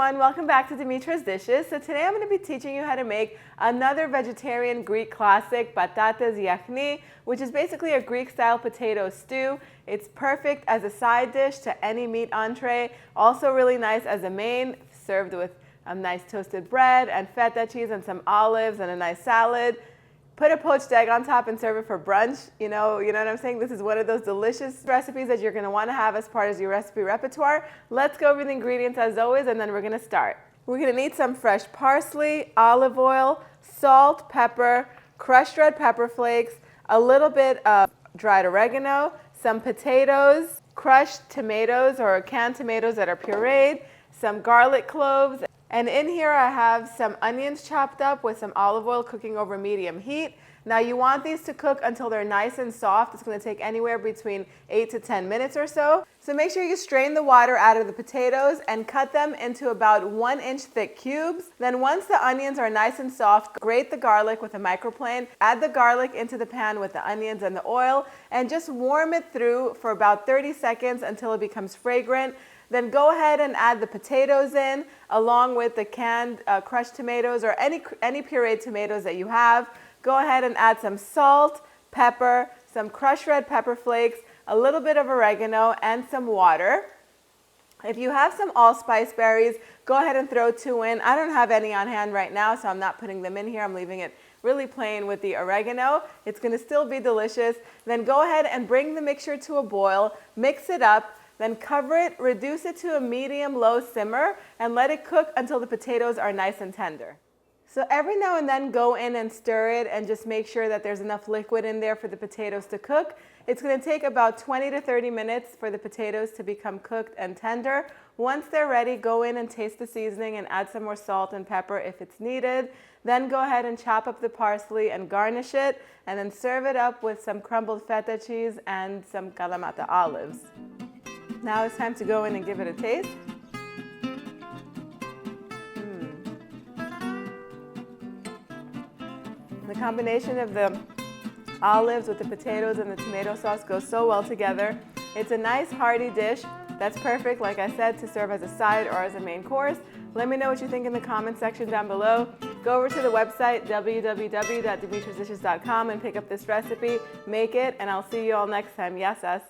everyone, welcome back to Dimitra's Dishes. So today I'm going to be teaching you how to make another vegetarian Greek classic, Patates Yahni, which is basically a Greek-style potato stew. It's perfect as a side dish to any meat entree, also really nice as a main, served with nice toasted bread and feta cheese and some olives and a nice salad. Put a poached egg on top and serve it for brunch. You know what I'm saying? This is one of those delicious recipes that you're going to want to have as part of your recipe repertoire. Let's go over the ingredients as always, and then we're going to start. We're going to need some fresh parsley, olive oil, salt, pepper, crushed red pepper flakes, a little bit of dried oregano, some potatoes, crushed tomatoes or canned tomatoes that are pureed, some garlic cloves. And in here I have some onions chopped up with some olive oil cooking over medium heat. Now you want these to cook until they're nice and soft. It's going to take anywhere between 8 to 10 minutes or so. So make sure you strain the water out of the potatoes and cut them into about 1-inch thick cubes. Then once the onions are nice and soft, grate the garlic with a microplane. Add the garlic into the pan with the onions and the oil and just warm it through for about 30 seconds until it becomes fragrant. Then go ahead and add the potatoes in along with the canned crushed tomatoes or any pureed tomatoes that you have. Go ahead and add some salt, pepper, some crushed red pepper flakes, a little bit of oregano, and some water. If you have some allspice berries, go ahead and throw 2 in. I don't have any on hand right now, so I'm not putting them in here. I'm leaving it really plain with the oregano. It's going to still be delicious. Then go ahead and bring the mixture to a boil, mix it up, then cover it, reduce it to a medium-low simmer, and let it cook until the potatoes are nice and tender. So every now and then go in and stir it and just make sure that there's enough liquid in there for the potatoes to cook. It's going to take about 20 to 30 minutes for the potatoes to become cooked and tender. Once they're ready, go in and taste the seasoning and add some more salt and pepper if it's needed. Then go ahead and chop up the parsley and garnish it, and then serve it up with some crumbled feta cheese and some Kalamata olives. Now it's time to go in and give it a taste. The combination of the olives with the potatoes and the tomato sauce goes so well together. It's a nice hearty dish that's perfect, like I said, to serve as a side or as a main course. Let me know what you think in the comment section down below. Go over to the website www.dimitrasdishes.com and pick up this recipe, make it, and I'll see you all next time. Yes, us.